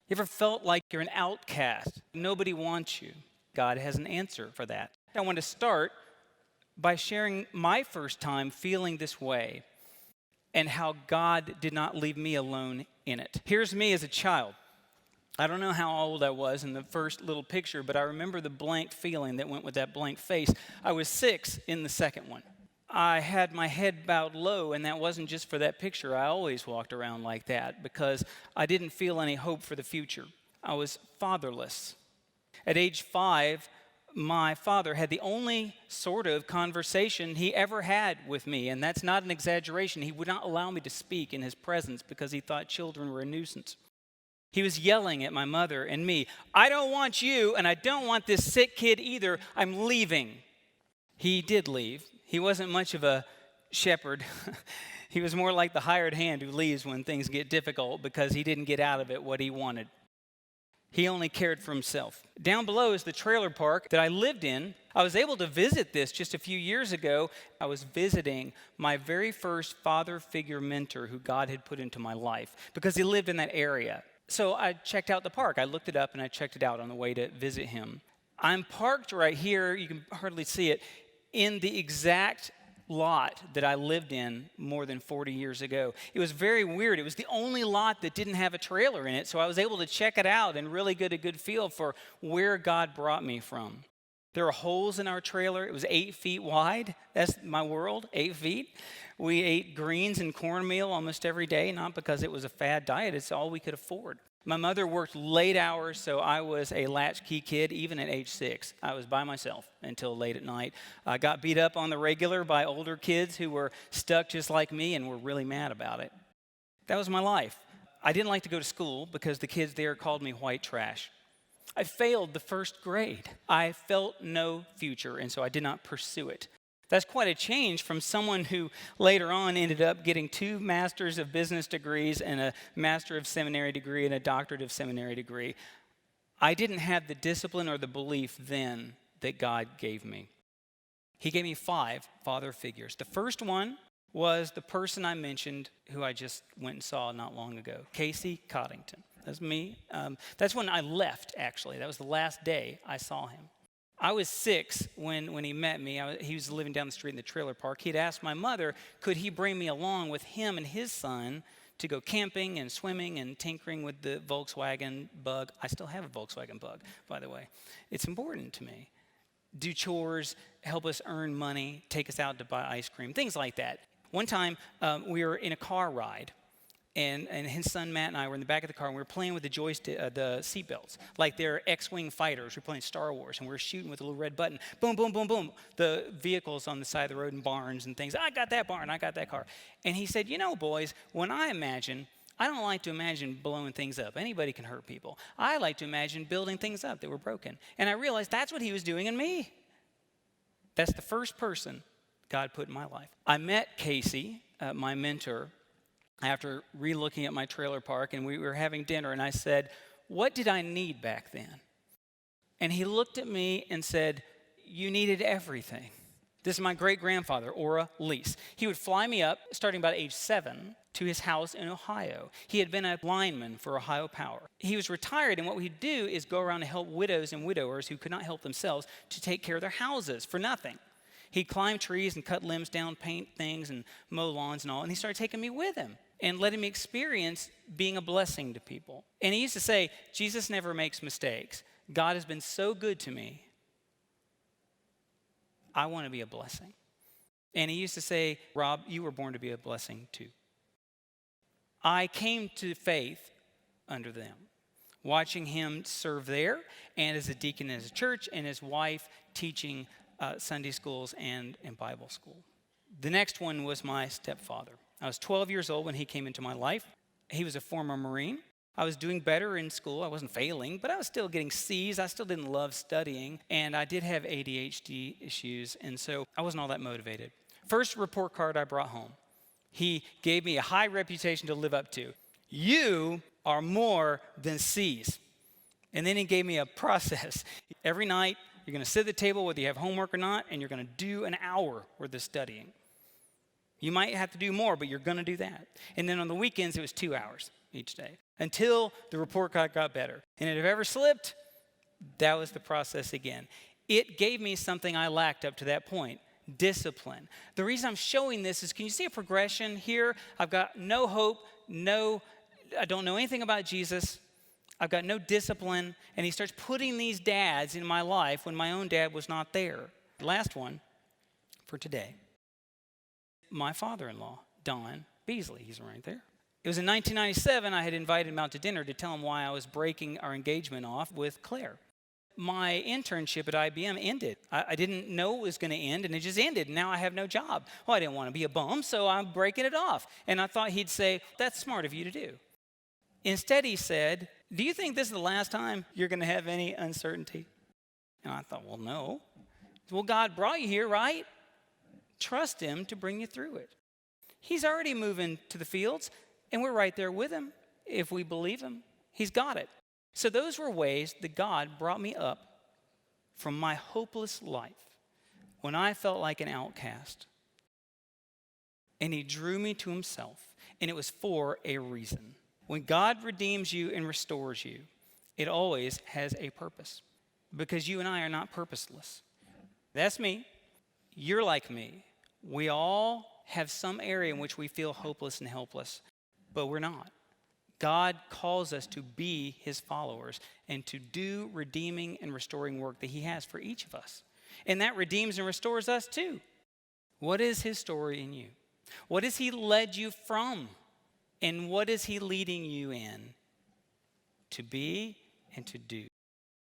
You ever felt like you're an outcast? Nobody wants you. God has an answer for that. I want to start by sharing my first time feeling this way and how God did not leave me alone in it. Here's me as a child. I don't know how old I was in the first little picture, but I remember the blank feeling that went with that blank face. I was 6 in the second one. I had my head bowed low, and that wasn't just for that picture. I always walked around like that because I didn't feel any hope for the future. I was fatherless. At age 5, my father had the only sort of conversation he ever had with me, and that's not an exaggeration. He would not allow me to speak in his presence because he thought children were a nuisance. He was yelling at my mother and me, "I don't want you, and I don't want this sick kid either. I'm leaving." He did leave. He wasn't much of a shepherd. He was more like the hired hand who leaves when things get difficult because he didn't get out of it what he wanted. He only cared for himself. Down below is the trailer park that I lived in. I was able to visit this just a few years ago. I was visiting my very first father figure mentor who God had put into my life because he lived in that area. So I checked out the park. I looked it up and I checked it out on the way to visit him. I'm parked right here, you can hardly see it, in the exact lot that I lived in more than 40 years ago. It was very weird. It was the only lot that didn't have a trailer in it, so I was able to check it out and really get a good feel for where God brought me from. There were holes in our trailer. It was 8 feet wide. That's my world, 8 feet. We ate greens and cornmeal almost every day, not because it was a fad diet. It's all we could afford. My mother worked late hours, so I was a latchkey kid even at age 6. I was by myself until late at night. I got beat up on the regular by older kids who were stuck just like me and were really mad about it. That was my life. I didn't like to go to school because the kids there called me white trash. I failed the first grade. I felt no future, and so I did not pursue it. That's quite a change from someone who later on ended up getting 2 masters of business degrees and a master of seminary degree and a doctorate of seminary degree. I didn't have the discipline or the belief then that God gave me. He gave me 5 father figures. The first one was the person I mentioned who I just went and saw not long ago, Casey Coddington. That's me. That's when I left, actually. That was the last day I saw him. I was 6 when he met me. He was living down the street in the trailer park. He'd asked my mother, could he bring me along with him and his son to go camping and swimming and tinkering with the Volkswagen Bug. I still have a Volkswagen Bug, by the way. It's important to me. Do chores, help us earn money, take us out to buy ice cream, things like that. One time, we were in a car ride. And his son Matt and I were in the back of the car, and we were playing with the joystick, the seatbelts, like they're X-wing fighters. We're playing Star Wars, and we were shooting with a little red button. Boom, boom, boom, boom. The vehicles on the side of the road and barns and things. I got that barn. I got that car. And he said, you know, boys, when I don't like to imagine blowing things up. Anybody can hurt people. I like to imagine building things up that were broken. And I realized that's what he was doing in me. That's the first person God put in my life. I met Casey, my mentor, after re-looking at my trailer park, and we were having dinner, and I said, what did I need back then? And he looked at me and said, you needed everything. This is my great-grandfather, Ora Lease. He would fly me up, starting about age 7, to his house in Ohio. He had been a lineman for Ohio Power. He was retired, and what he'd do is go around and help widows and widowers who could not help themselves to take care of their houses for nothing. He'd climb trees and cut limbs down, paint things, and mow lawns and all, and he started taking me with him and letting me experience being a blessing to people. And he used to say, Jesus never makes mistakes. God has been so good to me. I want to be a blessing. And he used to say, Rob, you were born to be a blessing too. I came to faith under them, watching him serve there and as a deacon in his church and his wife teaching Sunday schools and Bible school. The next one was my stepfather. I was 12 years old when he came into my life. He was a former Marine. I was doing better in school. I wasn't failing, but I was still getting C's. I still didn't love studying, and I did have ADHD issues, and so I wasn't all that motivated. First report card I brought home, he gave me a high reputation to live up to. You are more than C's. And then he gave me a process. Every night, you're going to sit at the table whether you have homework or not, and you're going to do an hour worth of studying. You might have to do more, but you're going to do that. And then on the weekends, it was 2 hours each day. until the report card got better. And if it ever slipped, that was the process again. It gave me something I lacked up to that point: discipline. The reason I'm showing this is, can you see a progression here? I've got no hope, I don't know anything about Jesus. I've got no discipline. And he starts putting these dads in my life when my own dad was not there. Last one for today. My father-in-law, Don Beasley, he's right there. It was in 1997, I had invited him out to dinner to tell him why I was breaking our engagement off with Claire. My internship at IBM ended. I didn't know it was going to end, and it just ended. Now I have no job. Well, I didn't want to be a bum, so I'm breaking it off. And I thought he'd say, that's smart of you to do. Instead, he said, do you think this is the last time you're going to have any uncertainty? And I thought, well, no. Well, God brought you here, right? Trust him to bring you through it. He's already moving to the fields, and we're right there with him. If we believe him, he's got it. So those were ways that God brought me up from my hopeless life when I felt like an outcast. And he drew me to himself, and it was for a reason. When God redeems you and restores you, it always has a purpose, because you and I are not purposeless. That's me. You're like me. We all have some area in which we feel hopeless and helpless, but we're not. God calls us to be his followers and to do redeeming and restoring work that he has for each of us. And that redeems and restores us too. What is his story in you? What has he led you from? And what is he leading you in to be and to do?